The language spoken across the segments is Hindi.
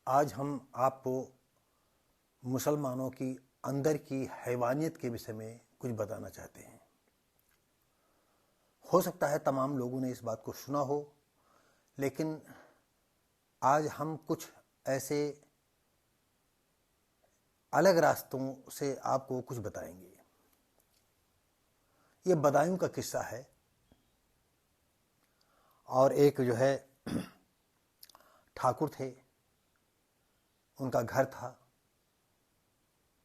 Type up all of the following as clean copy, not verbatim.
आज हम आपको मुसलमानों की अंदर की हैवानियत के विषय में कुछ बताना चाहते हैं। हो सकता है तमाम लोगों ने इस बात को सुना हो, लेकिन आज हम कुछ ऐसे अलग रास्तों से आपको कुछ बताएंगे। ये बदायूं का किस्सा है और एक जो है ठाकुर थे, उनका घर था,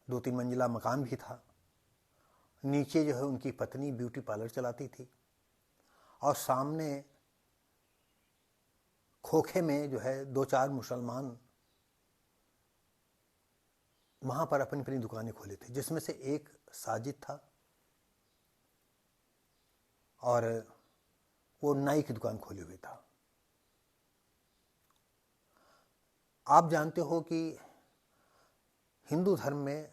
2-3 मंजिला मकान भी था। नीचे जो है उनकी पत्नी ब्यूटी पार्लर चलाती थी और सामने खोखे में जो है 2-4 मुसलमान वहाँ पर अपनी अपनी दुकानें खोले थे, जिसमें से एक साजिद था और वो नाई की दुकान खोले हुए था। आप जानते हो कि हिंदू धर्म में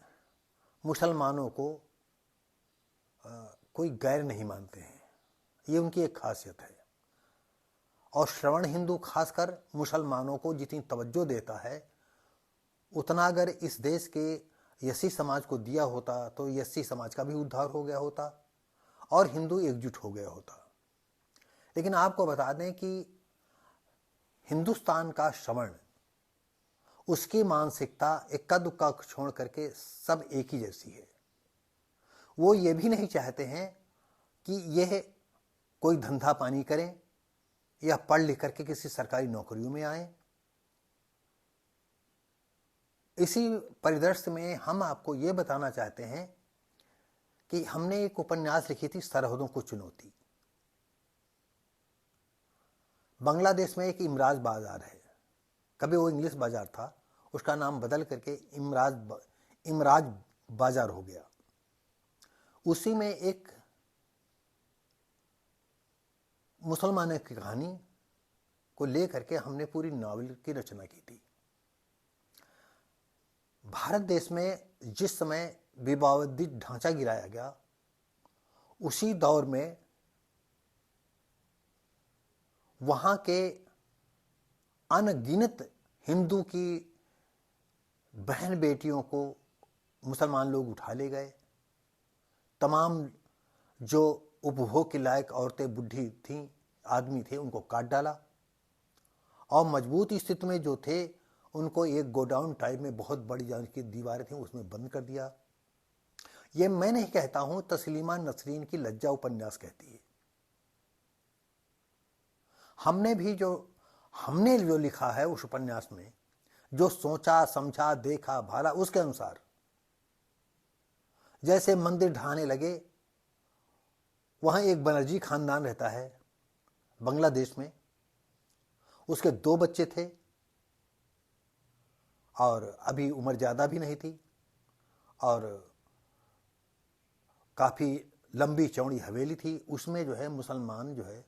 मुसलमानों को कोई गैर नहीं मानते हैं, ये उनकी एक खासियत है। और श्रवण हिंदू खासकर मुसलमानों को जितनी तवज्जो देता है, उतना अगर इस देश के यसी समाज को दिया होता तो यसी समाज का भी उद्धार हो गया होता और हिंदू एकजुट हो गया होता। लेकिन आपको बता दें कि हिंदुस्तान का श्रवण, उसकी मानसिकता इक्का दुक्का छोड़ करके सब एक ही जैसी है। वो ये भी नहीं चाहते हैं कि यह कोई धंधा पानी करें या पढ़ लिख करके किसी सरकारी नौकरियों में आए। इसी परिदृश्य में हम आपको ये बताना चाहते हैं कि हमने एक उपन्यास लिखी थी, सरहदों को चुनौती। बांग्लादेश में एक इमराज बाजार है, कभी वो इंग्लिश बाजार था, उसका नाम बदल करके इमराज बाजार हो गया। उसी में एक मुसलमान की कहानी को लेकर के हमने पूरी नॉवेल की रचना की थी। भारत देश में जिस समय विवादित ढांचा गिराया गया, उसी दौर में वहां के अनगिनत हिंदू की बहन बेटियों को मुसलमान लोग उठा ले गए। तमाम जो उपभोग के लायक औरतें, बुढ़ी थीं, आदमी थे, उनको काट डाला और मजबूत स्थिति में जो थे उनको एक गोडाउन टाइप में बहुत बड़ी जान की दीवारें थी, उसमें बंद कर दिया। ये मैं नहीं कहता हूं, तस्लीमा नसरीन की लज्जा उपन्यास कहती है। हमने जो लिखा है उस उपन्यास में, जो सोचा समझा देखा भाला, उसके अनुसार जैसे मंदिर ढहाने लगे। वहां एक बनर्जी खानदान रहता है बांग्लादेश में, उसके 2 बच्चे थे और अभी उम्र ज्यादा भी नहीं थी और काफी लंबी चौड़ी हवेली थी। उसमें जो है मुसलमान जो है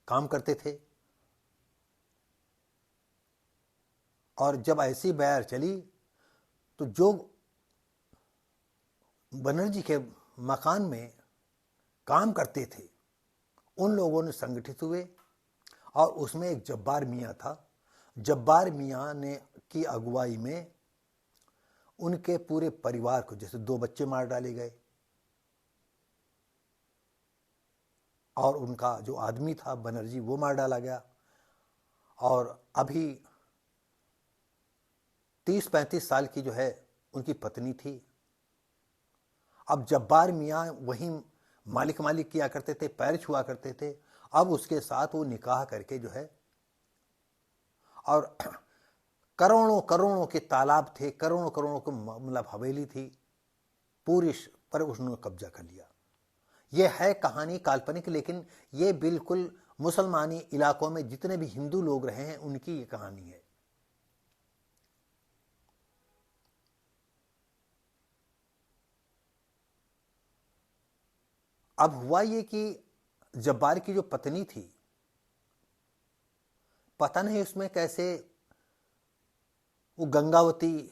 काम करते थे और जब ऐसी बयार चली तो जो बनर्जी के मकान में काम करते थे उन लोगों ने संगठित हुए और उसमें एक जब्बार मियाँ था। जब्बार मियाँ ने की अगुवाई में उनके पूरे परिवार को, जैसे 2 बच्चे मार डाले गए और उनका जो आदमी था बनर्जी, वो मार डाला गया। और अभी 30-35 साल की जो है उनकी पत्नी थी। अब जब्बार मियाँ वहीं मालिक किया करते थे, पैर छुआ करते थे। अब उसके साथ वो निकाह करके जो है, और करोड़ों करोड़ों के तालाब थे, करोड़ों करोड़ों की मतलब हवेली थी, पूरी पर उसने कब्जा कर लिया। ये है कहानी काल्पनिक, लेकिन ये बिल्कुल मुसलमानी इलाकों में जितने भी हिंदू लोग रहे हैं उनकी ये कहानी है। अब हुआ ये कि जब्बार की जो पत्नी थी, पता नहीं उसमें कैसे वो गंगावती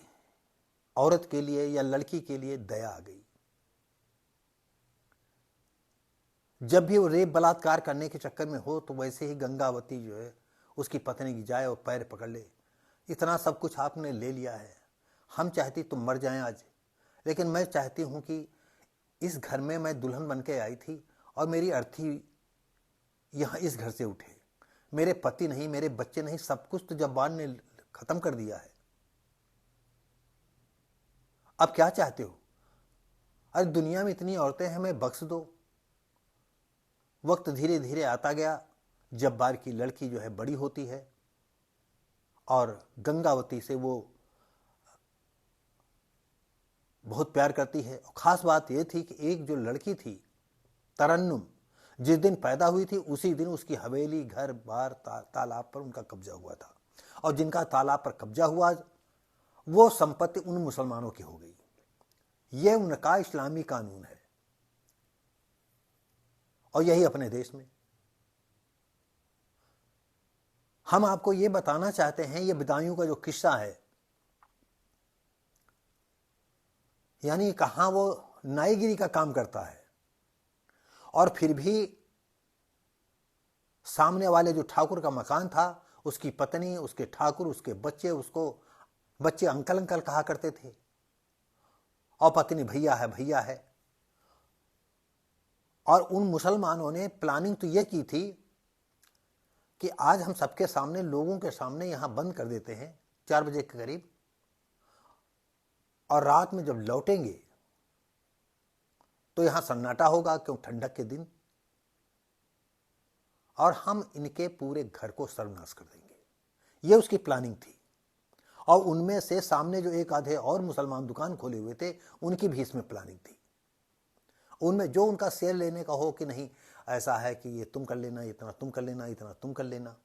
औरत के लिए या लड़की के लिए दया आ गई। जब भी वो रेप बलात्कार करने के चक्कर में हो तो वैसे ही गंगावती जो है उसकी पत्नी की जाए और पैर पकड़ ले इतना सब कुछ आपने ले लिया है, हम चाहती तुम मर जाएं आज, लेकिन मैं चाहती हूं कि इस घर में मैं दुल्हन बन के आई थी और मेरी अर्थी यहाँ इस घर से उठे। मेरे पति नहीं, मेरे बच्चे नहीं, सब कुछ तो जब्बार ने खत्म कर दिया है। अब क्या चाहते हो? अरे दुनिया में इतनी औरतें हैं, हमें बख्श दो। वक्त धीरे धीरे आता गया, जब्बार की लड़की जो है बड़ी होती है और गंगावती से वो बहुत प्यार करती है। खास बात यह थी कि एक जो लड़की थी तरन्नुम, जिस दिन पैदा हुई थी उसी दिन उसकी हवेली, घर बार, तालाब पर उनका कब्जा हुआ था, और जिनका तालाब पर कब्जा हुआ वो संपत्ति उन मुसलमानों की हो गई। यह उनका इस्लामी कानून है, और यही अपने देश में। हम आपको यह बताना चाहते हैं, यह बिदाइयों का जो किस्सा है, यानी कहां वो नाईगिरी का काम करता है और फिर भी सामने वाले जो ठाकुर का मकान था, उसकी पत्नी, उसके ठाकुर, उसके बच्चे, उसको बच्चे अंकल अंकल कहा करते थे और पत्नी भैया है भैया है। और उन मुसलमानों ने प्लानिंग तो यह की थी कि आज हम सबके सामने, लोगों के सामने यहां बंद कर देते हैं 4 बजे के करीब, और रात में जब लौटेंगे तो यहां सन्नाटा होगा, क्यों ठंडक के दिन, और हम इनके पूरे घर को सर्वनाश कर देंगे। यह उसकी प्लानिंग थी। और उनमें से सामने जो एक आधे और मुसलमान दुकान खोले हुए थे, उनकी भी इसमें प्लानिंग थी। उनमें जो उनका शेयर लेने का हो कि नहीं, ऐसा है कि ये तुम कर लेना, इतना तुम कर लेना, इतना तुम कर लेना।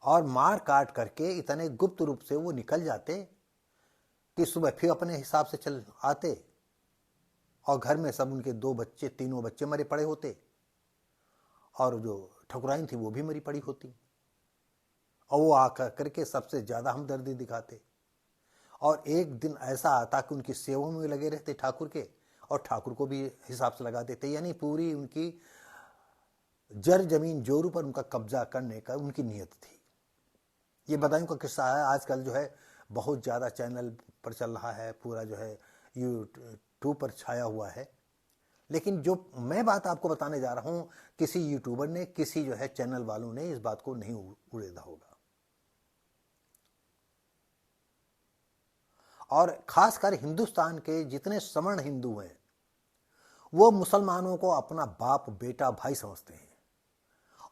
और मार काट करके इतने गुप्त रूप से वो निकल जाते कि सुबह फिर अपने हिसाब से चल आते, और घर में सब उनके 2 बच्चे, 3 बच्चे मरे पड़े होते, और जो ठकुराइन थी वो भी मरी पड़ी होती, और वो आकर करके सबसे ज्यादा हमदर्दी दिखाते। और एक दिन ऐसा आता कि उनकी सेवा में लगे रहते ठाकुर के, और ठाकुर को भी हिसाब से लगा देते, यानी पूरी उनकी जर जमीन जोरू पर उनका कब्जा करने का उनकी नीयत थी। ये बदायूं का किस्सा है। आजकल जो है बहुत ज़्यादा चैनल पर चल रहा है, पूरा जो है यूट्यूब पर छाया हुआ है। लेकिन जो मैं बात आपको बताने जा रहा हूं, किसी यूट्यूबर ने, किसी जो है चैनल वालों ने इस बात को नहीं उड़ेदा होगा। और खासकर हिंदुस्तान के जितने सवर्ण हिंदू हैं, वो मुसलमानों को अपना बाप, बेटा, भाई समझते हैं,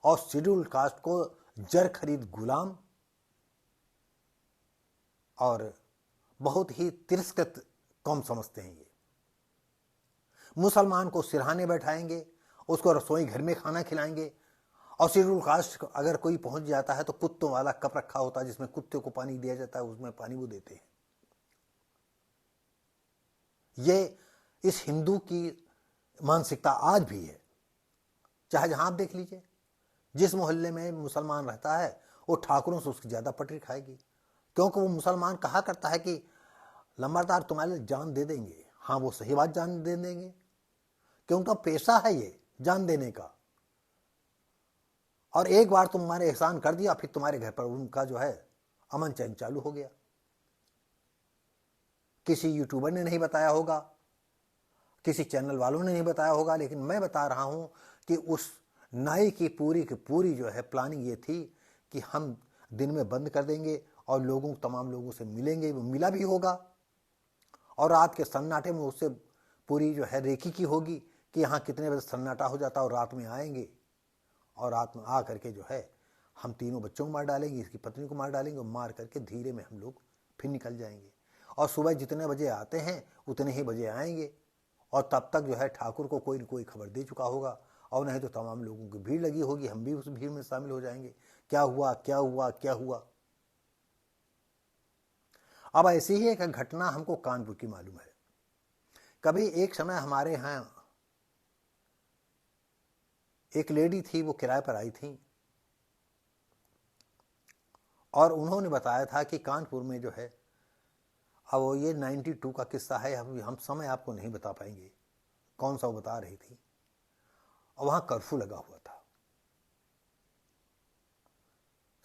और शेड्यूल कास्ट को जर खरीद गुलाम और बहुत ही तिरस्कृत कौम समझते हैं। ये मुसलमान को सिरहाने बैठाएंगे, उसको रसोई घर में खाना खिलाएंगे, और शेड्यूल कास्ट अगर कोई पहुंच जाता है तो कुत्तों वाला कप रखा होता है जिसमें कुत्ते को पानी दिया जाता है, उसमें पानी वो देते हैं। ये इस हिंदू की मानसिकता आज भी है। चाहे जहां आप देख लीजिए, जिस मोहल्ले में मुसलमान रहता है वो ठाकुरों से उसकी ज्यादा पटरी खाएगी, क्योंकि वो मुसलमान कहा करता है कि लंबरदार तुम्हारे लिए जान दे देंगे। हाँ, वो सही बात, जान दे देंगे, क्योंकि पेशा है ये जान देने का। और एक बार तुम्हारे एहसान कर दिया, फिर तुम्हारे घर पर उनका जो है अमन चैन चालू हो गया। किसी यूट्यूबर ने नहीं बताया होगा, किसी चैनल वालों ने नहीं बताया होगा, लेकिन मैं बता रहा हूं कि उस नाई की पूरी जो है प्लानिंग ये थी कि हम दिन में बंद कर देंगे और लोगों, तमाम लोगों से मिलेंगे, वो मिला भी होगा, और रात के सन्नाटे में उससे पूरी जो है रेकी की होगी कि यहाँ कितने बजे सन्नाटा हो जाता, और रात में आएंगे, और रात में आ करके जो है हम 3 बच्चों को मार डालेंगे, इसकी पत्नी को मार डालेंगे, और मार करके धीरे में हम लोग फिर निकल जाएंगे, और सुबह जितने बजे आते हैं उतने ही बजे आएंगे, और तब तक जो है ठाकुर को कोई न कोई खबर दे चुका होगा, और नहीं तो तमाम लोगों की भीड़ लगी होगी, हम भी उस भीड़ में शामिल हो जाएंगे। क्या हुआ क्या हुआ क्या हुआ। अब ऐसी ही एक घटना हमको कानपुर की मालूम है। कभी एक समय हमारे यहाँ एक लेडी थी, वो किराए पर आई थी, और उन्होंने बताया था कि कानपुर में जो है, अब वो ये 92 का किस्सा है, हम समय आपको नहीं बता पाएंगे कौन सा वो बता रही थी, और वहां कर्फ्यू लगा हुआ था।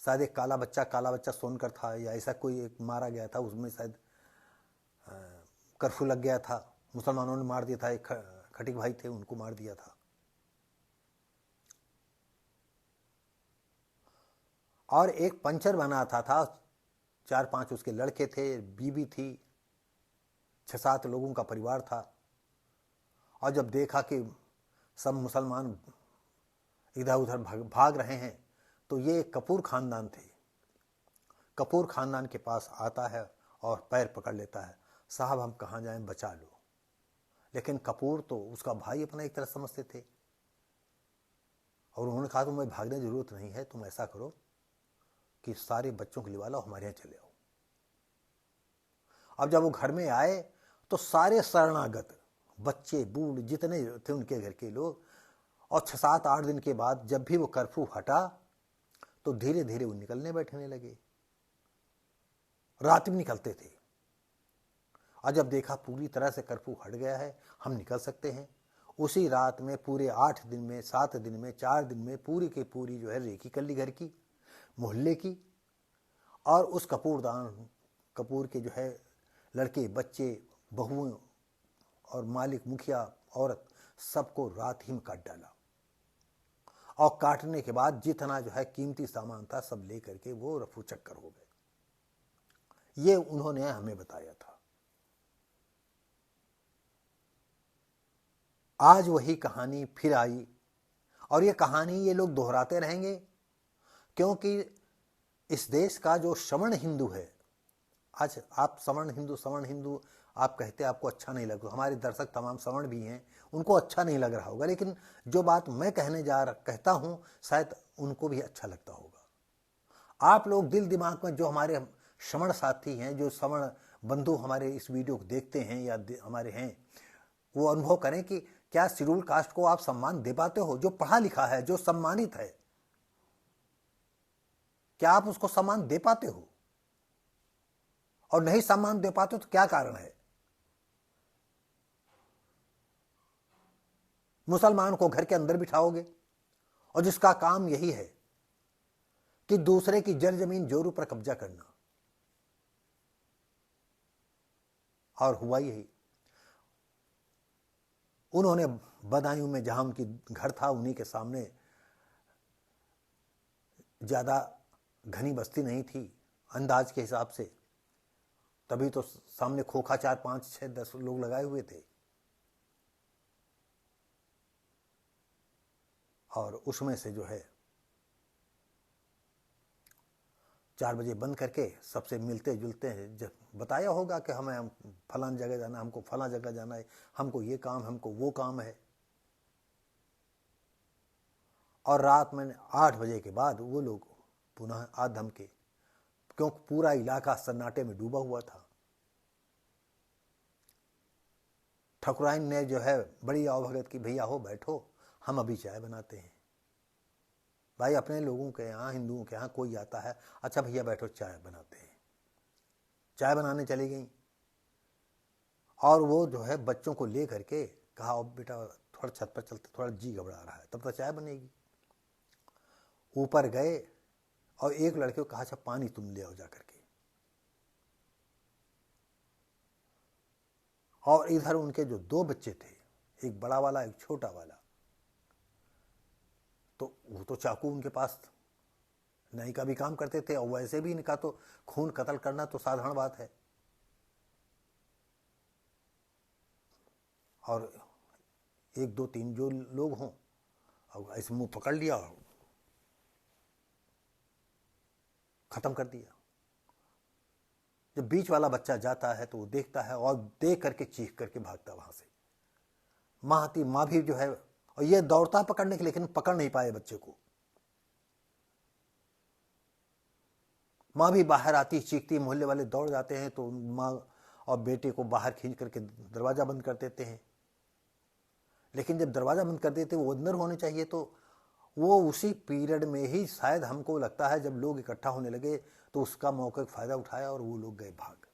शायद एक काला बच्चा सोनकर था या ऐसा कोई एक मारा गया था, उसमें शायद कर्फ्यू लग गया था, मुसलमानों ने मार दिया था, एक खटीक भाई थे उनको मार दिया था। और एक पंचर बनाता था, 4-5 उसके लड़के थे, बीवी थी, 6-7 लोगों का परिवार था। और जब देखा कि सब मुसलमान इधर उधर भाग रहे हैं तो ये कपूर खानदान थे। कपूर खानदान के पास आता है और पैर पकड़ लेता है, साहब हम कहाँ जाएं, बचा लो। लेकिन कपूर तो उसका भाई अपना एक तरह समझते थे और उन्होंने कहा तुम्हें भागने की जरूरत नहीं है, तुम ऐसा करो कि सारे बच्चों को लिवा लो, हमारे यहाँ चले आओ। अब जब वो घर में आए तो सारे शरणागत बच्चे बूढ़ जितने थे उनके घर के लोग, और 6-7-8 दिन के बाद जब भी वो कर्फ्यू हटा तो धीरे धीरे वो निकलने बैठने लगे, रात में निकलते थे। और जब देखा पूरी तरह से कर्फ्यू हट गया है, हम निकल सकते हैं, उसी रात में पूरे 8 दिन में, 7 दिन में, 4 दिन में पूरी की पूरी जो है रेकी कर ली घर की, मोहल्ले की। और उस कपूर के जो है लड़के बच्चे बहुओं और मालिक मुखिया औरत सबको रात ही में काट डाला। और काटने के बाद जितना जो है कीमती सामान था सब लेकर के वो रफू चक्कर हो गए। ये उन्होंने हमें बताया था। आज वही कहानी फिर आई और ये कहानी ये लोग दोहराते रहेंगे, क्योंकि इस देश का जो सवर्ण हिंदू है, आज आप सवर्ण हिंदू आप कहते आपको अच्छा नहीं लगता, हमारे दर्शक तमाम सवर्ण भी हैं, उनको अच्छा नहीं लग रहा होगा, लेकिन जो बात मैं कहता हूं शायद उनको भी अच्छा लगता होगा। आप लोग दिल दिमाग में जो हमारे सवर्ण साथी हैं, जो सवर्ण बंधु हमारे इस वीडियो को देखते हैं या हमारे हैं, वो अनुभव करें कि क्या शेड्यूल कास्ट को आप सम्मान दे पाते हो? जो पढ़ा लिखा है, जो सम्मानित है, क्या आप उसको सम्मान दे पाते हो? और नहीं सम्मान दे पाते तो क्या कारण है? मुसलमान को घर के अंदर बिठाओगे और जिसका काम यही है कि दूसरे की जर जमीन जोरों पर कब्जा करना, और हुआ यही। उन्होंने बदायूं में जहां उनकी घर था उन्हीं के सामने, ज्यादा घनी बस्ती नहीं थी अंदाज के हिसाब से, तभी तो सामने खोखा 4, 5, 6, 10 लोग लगाए हुए थे। और उसमें से जो है 4 बजे बंद करके सबसे मिलते जुलते हैं, जब बताया होगा कि हम फलां जगह जाना, हमको फलां जगह जाना है, हमको ये काम, हमको वो काम है। और रात में 8 बजे के बाद वो लोग पुनः आधम के, क्योंकि पूरा इलाका सन्नाटे में डूबा हुआ था। ठकुराइन ने जो है बड़ी आवभगत की, भैया हो बैठो, हम अभी चाय बनाते हैं। भाई अपने लोगों के यहाँ, हिंदुओं के यहाँ कोई आता है, अच्छा भैया बैठो चाय बनाते हैं। चाय बनाने चली गई और वो जो है बच्चों को ले करके कहा, अब बेटा थोड़ा छत पर चलते, थोड़ा जी घबरा रहा है, तब तक चाय बनेगी। ऊपर गए और एक लड़के को कहा, अच्छा पानी तुम ले आओ जा करके। और इधर उनके जो 2 बच्चे थे, एक बड़ा वाला एक छोटा वाला, तो वो तो चाकू उनके पास नहीं का भी काम करते थे, और वैसे भी इनका तो खून कत्ल करना तो साधारण बात है। और 1, 2, 3 जो लोग हों, और ऐसे मुंह पकड़ लिया और खत्म कर दिया। जब बीच वाला बच्चा जाता है तो वो देखता है और देख करके चीख करके भागता वहां से। माँ भी जो है, और ये दौड़ता पकड़ने के लिए, लेकिन पकड़ नहीं पाए बच्चे को। माँ भी बाहर आती चीखती, मोहल्ले वाले दौड़ जाते हैं तो माँ और बेटे को बाहर खींच करके दरवाजा बंद कर देते हैं। लेकिन जब दरवाजा बंद कर देते वो अंदर होने चाहिए, तो वो उसी पीरियड में ही शायद हमको लगता है जब लोग इकट्ठा होने लगे तो उसका मौके का फायदा उठाया और वो लोग गए भाग।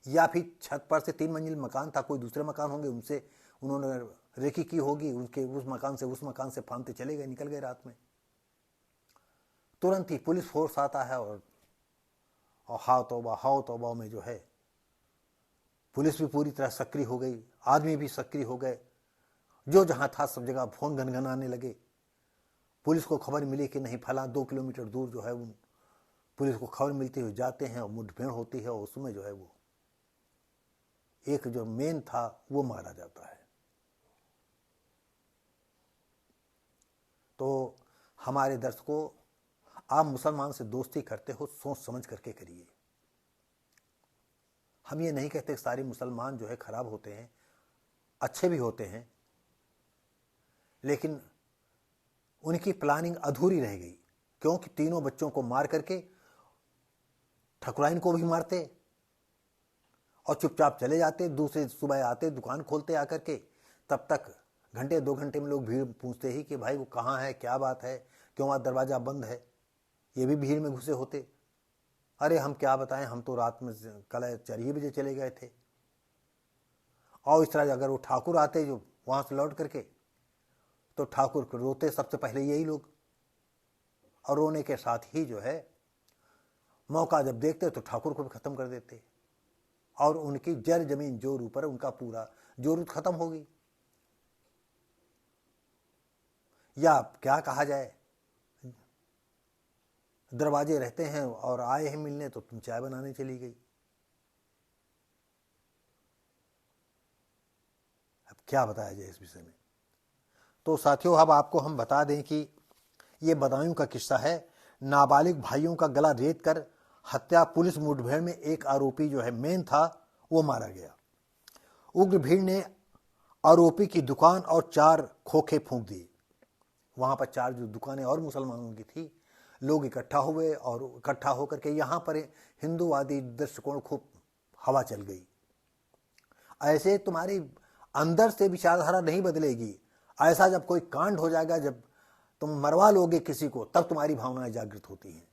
या फिर छत पर से 3 मंजिल मकान था, कोई दूसरे मकान होंगे, उनसे उन्होंने रेकी की होगी, उनके उस मकान से फांदते चले गए, निकल गए रात में। तुरंत ही पुलिस फोर्स आता है और हाउ तौबा में जो है पुलिस भी पूरी तरह सक्रिय हो गई, आदमी भी सक्रिय हो गए, जो जहां था सब जगह फोन गनगनाने लगे। पुलिस को खबर मिली कि नहीं फला 2 किलोमीटर दूर जो है वो पुलिस को खबर मिलती हुई जाते हैं और मुठभेड़ होती है और उसमें जो है वो एक जो मेन था वो मारा जाता है। तो हमारे दर्शकों, आप मुसलमान से दोस्ती करते हो सोच समझ करके करिए। हम ये नहीं कहते सारे मुसलमान जो है खराब होते हैं, अच्छे भी होते हैं, लेकिन उनकी प्लानिंग अधूरी रह गई, क्योंकि तीनों बच्चों को मार करके ठकुराइन को भी मारते और चुपचाप चले जाते। दूसरे सुबह आते, दुकान खोलते आकर के, तब तक घंटे 2 घंटे में लोग भीड़ पूछते ही कि भाई वो कहाँ है, क्या बात है, क्यों आज दरवाज़ा बंद है। ये भी भीड़ में घुसे होते। अरे हम क्या बताएं, हम तो रात में कल 4 बजे चले गए थे। और इस तरह अगर वो ठाकुर आते जो वहाँ से लौट करके, तो ठाकुर को रोते सबसे पहले यही लोग, और रोने के साथ ही जो है मौका जब देखते तो ठाकुर को भी खत्म कर देते और उनकी जर जमीन जोर ऊपर उनका पूरा जोर खत्म होगी। या क्या कहा जाए, दरवाजे रहते हैं और आए हैं मिलने तो तुम चाय बनाने चली गई। अब क्या बताया जाए इस विषय में। तो साथियों, अब आपको हम बता दें कि ये बदायूं का किस्सा है। नाबालिग भाइयों का गला रेत कर हत्या, पुलिस मुठभेड़ में एक आरोपी जो है मेन था वो मारा गया। उग्र भीड़ ने आरोपी की दुकान और 4 खोखे फूंक दिए। वहां पर 4 जो दुकानें और मुसलमानों की थी, लोग इकट्ठा हुए और इकट्ठा होकर के यहाँ पर हिंदूवादी दृष्टिकोण खूब हवा चल गई। ऐसे तुम्हारी अंदर से विचारधारा नहीं बदलेगी। ऐसा जब कोई कांड हो जाएगा, जब तुम मरवा लोगे किसी को, तब तुम्हारी भावनाएं जागृत होती हैं।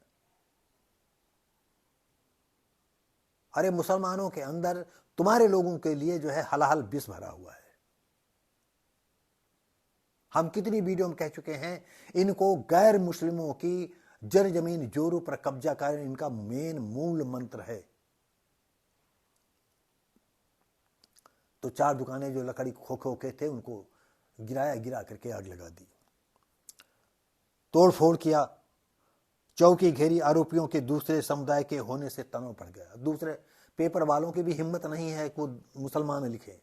अरे मुसलमानों के अंदर तुम्हारे लोगों के लिए जो है हलाहल विष भरा हुआ है। हम कितनी वीडियो में कह चुके हैं, इनको गैर मुस्लिमों की जर जमीन जोरों पर कब्जा कर इनका मेन मूल मंत्र है। तो 4 दुकानें जो लकड़ी खोखे के थे उनको गिरा करके आग लगा दी, तोड़फोड़ किया, चौकी घेरी। आरोपियों के दूसरे समुदाय के होने से तनाव पड़ गया। दूसरे पेपर वालों की भी हिम्मत नहीं है कि वो मुसलमान लिखे,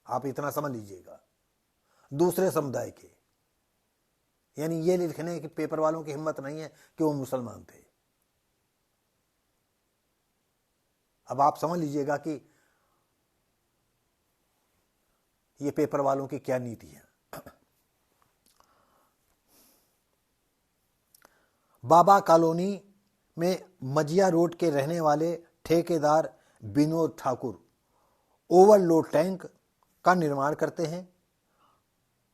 आप इतना समझ लीजिएगा। दूसरे समुदाय के, यानी ये लिखने की पेपर वालों की हिम्मत नहीं है कि वो मुसलमान थे। अब आप समझ लीजिएगा कि ये पेपर वालों की क्या नीति है। बाबा कॉलोनी में मजिया रोड के रहने वाले ठेकेदार विनोद ठाकुर ओवरलोड टैंक का निर्माण करते हैं।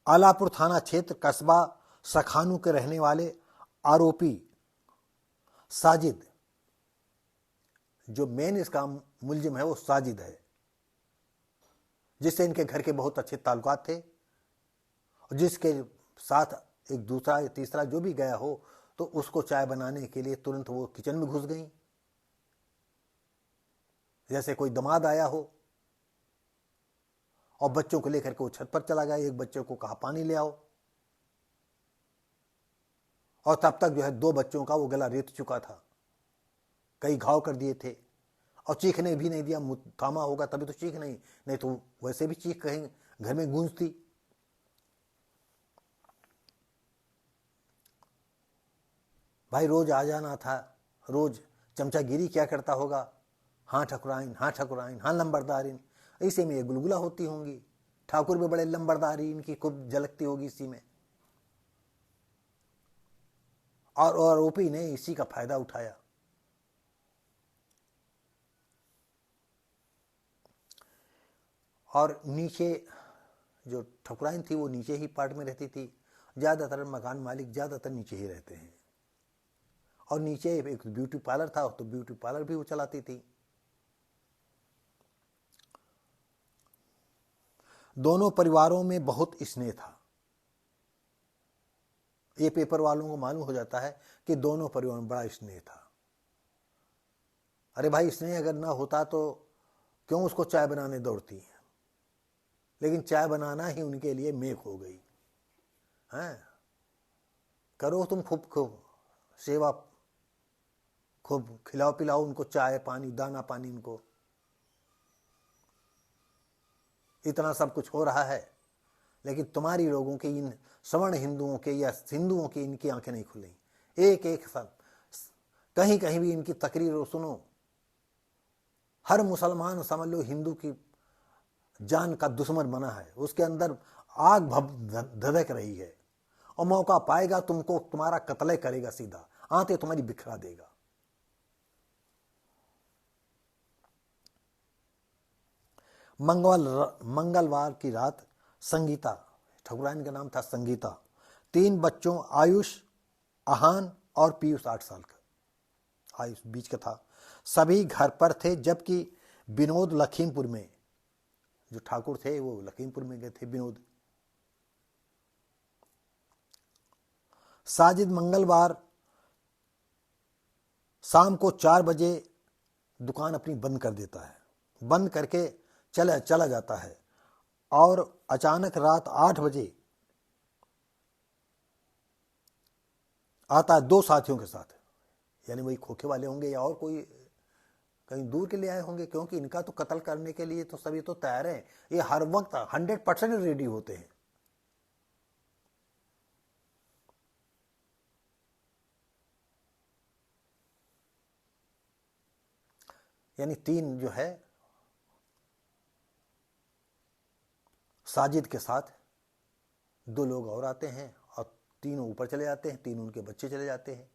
आलापुर थाना क्षेत्र कस्बा सखानू के रहने वाले आरोपी साजिद, जो मेन इसका मुलजिम है वो साजिद है, जिससे इनके घर के बहुत अच्छे ताल्लुकात थे, और जिसके साथ एक दूसरा या तीसरा जो भी गया हो तो उसको चाय बनाने के लिए तुरंत वो किचन में घुस गई। जैसे कोई दामाद आया हो और बच्चों को लेकर के वो छत पर चला गया, एक बच्चे को कहा पानी ले आओ, और तब तक जो है 2 बच्चों का वो गला रेत चुका था, कई घाव कर दिए थे, और चीखने भी नहीं दिया। थामा होगा तभी तो चीख नहीं तो वैसे भी चीख कहीं घर में गूंजती। भाई रोज आ जाना था, रोज चमचागिरी क्या करता होगा, हाँ ठकुराइन, हाँ ठकुराइन, हाँ लंबरदारिन, इसी में ये गुलगुला होती होंगी। ठाकुर भी बड़े लंबरदारी इनकी खूब झलकती होगी इसी में, और आरोपी ने इसी का फायदा उठाया। और नीचे जो ठकुराइन थी वो नीचे ही पार्ट में रहती थी। ज़्यादातर मकान मालिक ज़्यादातर नीचे ही रहते हैं, और नीचे एक ब्यूटी पार्लर था तो ब्यूटी पार्लर भी वो चलाती थी। दोनों परिवारों में बहुत स्नेह था। ये पेपर वालों को मालूम हो जाता है कि दोनों परिवारों में बड़ा स्नेह था। अरे भाई, स्नेह अगर ना होता तो क्यों उसको चाय बनाने दौड़ती है? लेकिन चाय बनाना ही उनके लिए मेक हो गई है। करो तुम खूब खूब सेवा, खूब खिलाओ पिलाओ उनको, चाय पानी दाना पानी, उनको इतना सब कुछ हो रहा है, लेकिन तुम्हारी लोगों के, इन सवर्ण हिंदुओं के या हिंदुओं की, इनकी आंखें नहीं खुली। एक एक सब कहीं कहीं भी इनकी तकरीर सुनो, हर मुसलमान समझ लो हिंदू की जान का दुश्मन बना है, उसके अंदर आग धधक रही है, और मौका पाएगा तुमको तुम्हारा कत्ल करेगा, सीधा आते तुम्हारी बिखरा देगा। मंगलवार की रात संगीता, ठकुराइन का नाम था संगीता, 3 बच्चों आयुष, आहान और पीयूष 8 साल का, आयुष बीच का था, सभी घर पर थे, जबकि विनोद लखीमपुर में, जो ठाकुर थे वो लखीमपुर में गए थे विनोद। साजिद मंगलवार शाम को 4 बजे दुकान अपनी बंद कर देता है, बंद करके चला जाता है, और अचानक रात 8 बजे आता है 2 साथियों के साथ, यानी वही खोखे वाले होंगे या और कोई कहीं दूर के लिए आए होंगे, क्योंकि इनका तो कत्ल करने के लिए तो सभी तो तैयार हैं, ये हर वक्त 100% रेडी होते हैं। यानी 3 जो है साजिद के साथ 2 लोग और आते हैं, और तीनों ऊपर चले जाते हैं, 3 उनके बच्चे चले जाते हैं,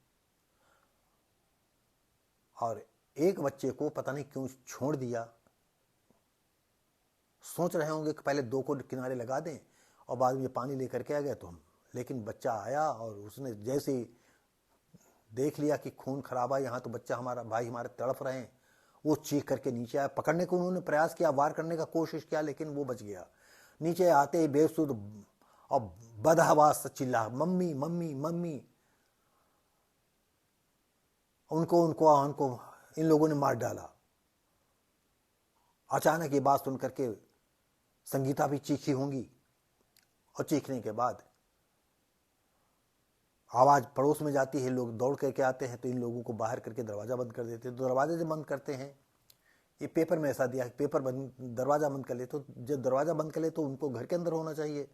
और एक बच्चे को पता नहीं क्यों छोड़ दिया। सोच रहे होंगे कि पहले 2 को किनारे लगा दें और बाद में पानी लेकर के आ गए तो हम, लेकिन बच्चा आया और उसने जैसे ही देख लिया कि खून खराबा, यहाँ तो बच्चा हमारा भाई हमारे तड़प रहे हैं, वो चीख करके नीचे आया। पकड़ने को उन्होंने प्रयास किया, वार करने का कोशिश किया, लेकिन वो बच गया। नीचे आते ही बेसुध और बदहवास से चिल्ला, मम्मी मम्मी मम्मी। उनको इन लोगों ने मार डाला। अचानक ये बात सुनकर के संगीता भी चीखी होंगी, और चीखने के बाद आवाज पड़ोस में जाती है, लोग दौड़ करके आते हैं, तो इन लोगों को बाहर करके दरवाजा बंद कर देते हैं। तो दरवाजे से बंद करते हैं, ये पेपर में ऐसा दिया है, पेपर बंद, दरवाजा बंद कर ले, तो जब दरवाजा बंद कर ले तो उनको घर के अंदर होना चाहिए,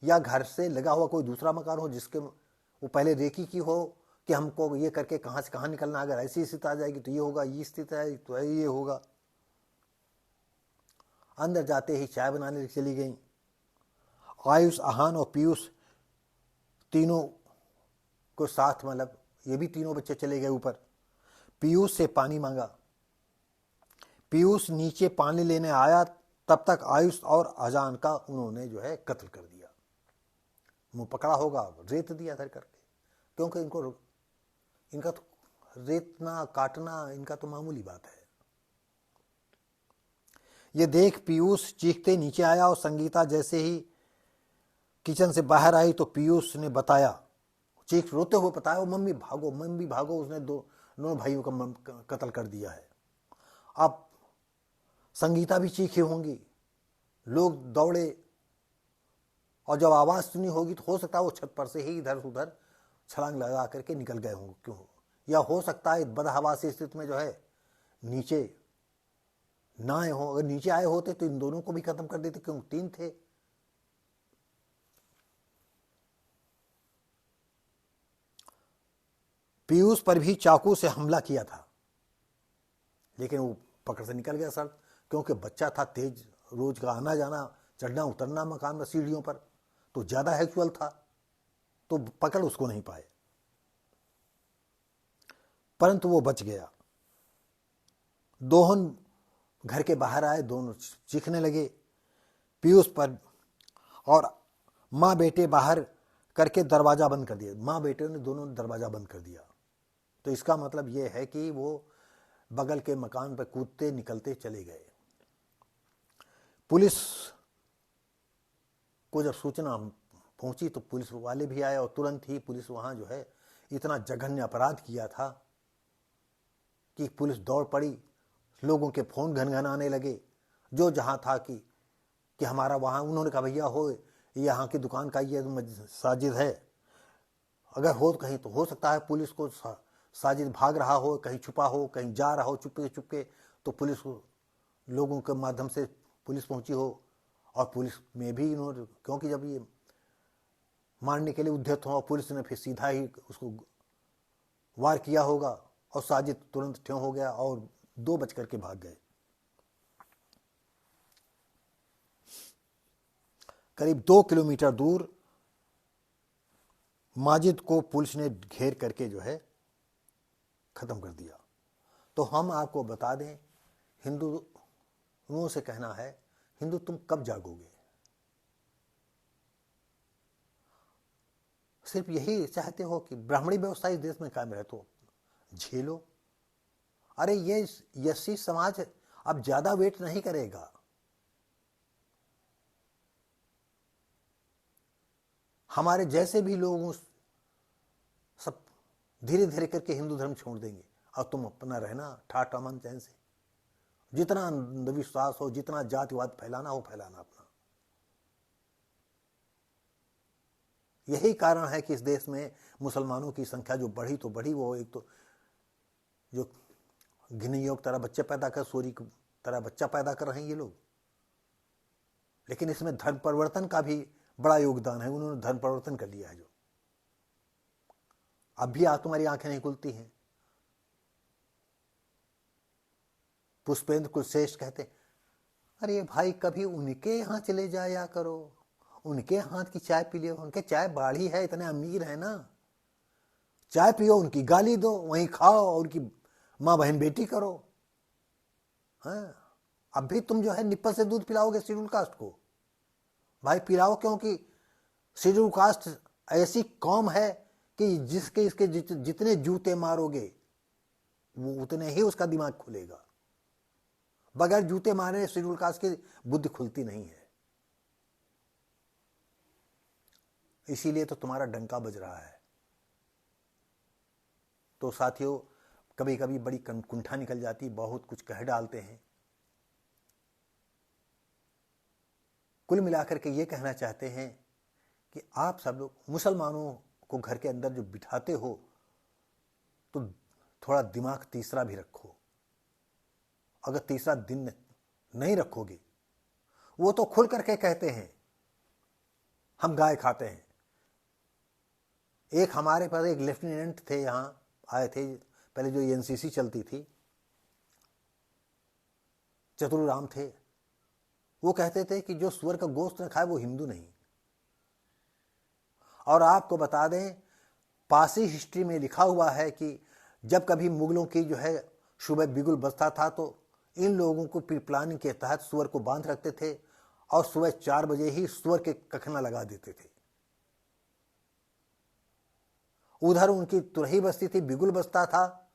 या घर से लगा हुआ कोई दूसरा मकान हो जिसके वो पहले रेकी की हो कि हमको ये करके कहाँ से कहाँ निकलना, अगर ऐसी स्थिति आ जाएगी तो ये होगा, ये स्थिति आएगी तो ये होगा। अंदर जाते ही चाय बनाने चली गई। आयुष, आहान और पीयूष तीनों को साथ, मतलब ये भी तीनों बच्चे चले गए ऊपर। पीयूष से पानी मांगा, पीयूष नीचे पानी लेने आया, तब तक आयुष और अजान का उन्होंने जो है कत्ल कर दिया। मुंह पकड़ा होगा, रेत दिया धर करके, क्योंकि इनका तो रेतना काटना इनका तो मामूली बात है। ये देख पीयूष चीखते नीचे आया, और संगीता जैसे ही किचन से बाहर आई तो पीयूष ने बताया, चीख रोते हुए बताया, मम्मी भागो मम्मी भागो, उसने दोनों भाइयों का कत्ल कर दिया है। अब संगीता भी चीखी होंगी, लोग दौड़े, और जब आवाज सुनी होगी तो हो सकता है वो छत पर से ही इधर उधर छलांग लगा करके निकल गए होंगे, क्यों, या हो सकता है बदहवासी स्थिति में जो है नीचे ना आए हो। अगर नीचे आए होते तो इन दोनों को भी खत्म कर देते, क्यों 3 थे। पीयूष पर भी चाकू से हमला किया था, लेकिन वो पकड़ से निकल गया सर, क्योंकि बच्चा था तेज, रोज का आना जाना चढ़ना उतरना मकान में सीढ़ियों पर, तो ज्यादा हैक्चुअल था, तो पकड़ उसको नहीं पाए, परंतु वो बच गया। दोहन घर के बाहर आए, दोनों चीखने लगे पीयूष पर, और माँ बेटे बाहर करके दरवाजा बंद कर दिया। माँ बेटे ने दोनों दरवाजा बंद कर दिया। तो इसका मतलब यह है कि वो बगल के मकान पर कूदते निकलते चले गए। पुलिस को जब सूचना पहुंची तो पुलिस वाले भी आए और तुरंत ही पुलिस वहां जो है इतना जघन्य अपराध किया था कि पुलिस दौड़ पड़ी, लोगों के फोन घनघनाने लगे जो जहां था कि हमारा वहां। उन्होंने कहा भैया हो यहाँ की दुकान का ये साजिद है, अगर हो कहीं तो हो सकता है पुलिस को साजिद भाग रहा हो, कहीं छुपा हो, कहीं जा रहा हो चुपके चुपके, तो पुलिस लोगों के माध्यम से पुलिस पहुंची हो। और पुलिस में भी इन्होंने, क्योंकि जब ये मारने के लिए उद्यत हो, पुलिस ने फिर सीधा ही उसको वार किया होगा और साजिद तुरंत ठेव हो गया और 2 बज करके भाग गए। करीब 2 किलोमीटर दूर माजिद को पुलिस ने घेर करके जो है खत्म कर दिया। तो हम आपको बता दें, हिंदुओं से कहना है, हिंदू तुम कब जागोगे? सिर्फ यही चाहते हो कि ब्राह्मणी व्यवस्था इस देश में कायम रहे तो झेलो। अरे ये यसी समाज अब ज्यादा वेट नहीं करेगा। हमारे जैसे भी लोग सब धीरे धीरे करके हिंदू धर्म छोड़ देंगे और तुम अपना रहना ठाठ अमन चैन से। जितना अंधविश्वास हो, जितना जातिवाद फैलाना हो फैलाना अपना। यही कारण है कि इस देश में मुसलमानों की संख्या जो बढ़ी तो बढ़ी, वो एक तो जो गिने योग तरह बच्चे पैदा कर, सोरी की तरह बच्चा पैदा कर रहे हैं ये लोग। लेकिन इसमें धर्म परिवर्तन का भी बड़ा योगदान है। उन्होंने धर्म परिवर्तन कर लिया है जो अब भी तुम्हारी आंखें नहीं खुलती हैं। पुष्पेंद्र कुलश्रेष्ठ कहते, अरे भाई कभी उनके यहाँ चले जाया करो, उनके हाथ की चाय पी लियो, उनके चाय बाढ़ी है, इतने अमीर है ना, चाय पियो, उनकी गाली दो, वहीं खाओ, उनकी माँ बहन बेटी करो। हाँ, अब भी तुम जो है निप्पल से दूध पिलाओगे शेड्यूल कास्ट को? भाई पिलाओ, क्योंकि शेड्यूल कास्ट ऐसी कौम है कि जिसके इसके जितने जूते मारोगे वो उतने ही उसका दिमाग खुलेगा। बगैर जूते मारे शेड्यूल कास्ट की बुद्धि खुलती नहीं है। इसीलिए तो तुम्हारा डंका बज रहा है। तो साथियों, कभी कभी बड़ी कुंठा निकल जाती, बहुत कुछ कह डालते हैं। कुल मिलाकर के ये कहना चाहते हैं कि आप सब लोग मुसलमानों को घर के अंदर जो बिठाते हो तो थोड़ा दिमाग तीसरा भी रखो। अगर तीसरा दिन नहीं रखोगे, वो तो खुल करके कहते हैं हम गाय खाते हैं। एक हमारे पास एक लेफ्टिनेंट थे, यहां आए थे पहले जो एनसीसी चलती थी, चतुराम थे। वो कहते थे कि जो सुअर का गोश्त न खाए वो हिंदू नहीं। और आपको बता दें, पारसी हिस्ट्री में लिखा हुआ है कि जब कभी मुगलों की जो है सुबह बिगुल बजता था तो इन लोगों को प्री प्लानिंग के तहत सुअर को बांध रखते थे और सुबह 4 बजे ही सुअर के कखना लगा देते थे। उधर उनकी तुरही बजती थी, बिगुल बजता था,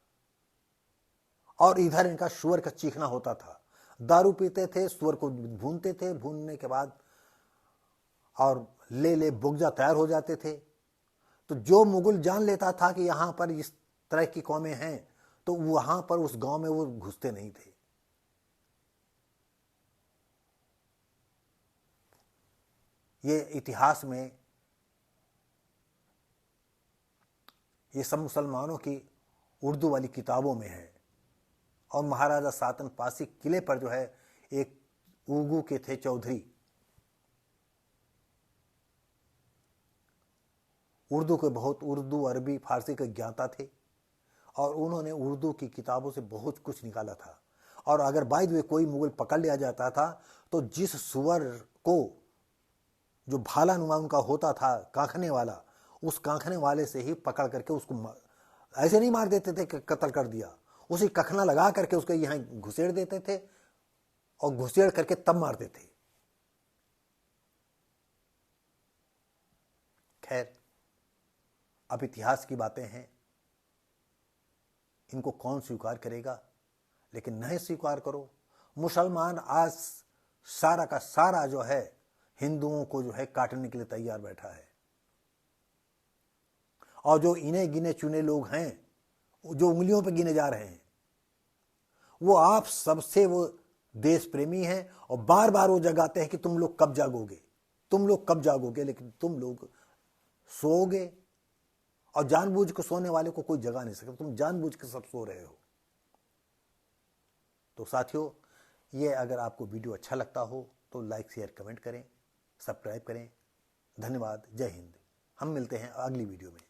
और इधर इनका सुअर का चीखना होता था। दारू पीते थे, सुअर को भूनते थे, भूनने के बाद और ले बुगजा तैयार हो जाते थे। तो जो मुगल जान लेता था कि यहां पर इस तरह की कौमें हैं, तो वहां पर उस गांव में वो घुसते नहीं थे। ये इतिहास में ये सब मुसलमानों की उर्दू वाली किताबों में है। और महाराजा सातन पासी किले पर जो है एक उर्दू के थे चौधरी, उर्दू के बहुत, उर्दू अरबी फारसी के ज्ञाता थे, और उन्होंने उर्दू की किताबों से बहुत कुछ निकाला था। और अगर बाय द वे कोई मुगल पकड़ लिया जाता था तो जिस सुअर को जो भाला नुमा उनका होता था, कांखने वाला, उस कांखने वाले से ही पकड़ करके उसको ऐसे नहीं मार देते थे कि कत्ल कर दिया, उसी कखना लगा करके उसको यहां घुसेड़ देते थे और घुसेड़ करके तब मारते थे। खैर, अब इतिहास की बातें हैं, इनको कौन स्वीकार करेगा, लेकिन नहीं स्वीकार करो। मुसलमान आज सारा का सारा जो है हिंदुओं को जो है काटने के लिए तैयार बैठा है। और जो इन्हें गिने चुने लोग हैं, जो उंगलियों पे गिने जा रहे हैं, वो आप सबसे वो देश प्रेमी हैं और बार बार वो जगाते हैं कि तुम लोग कब जागोगे, तुम लोग कब जागोगे, लेकिन तुम लोग सोओगे। और जानबूझ के सोने वाले को कोई जगा नहीं सकता, तुम जानबूझ के सब सो रहे हो। तो साथियों, ये अगर आपको वीडियो अच्छा लगता हो तो लाइक शेयर कमेंट करें, सब्सक्राइब करें। धन्यवाद। जय हिंद। हम मिलते हैं अगली वीडियो में।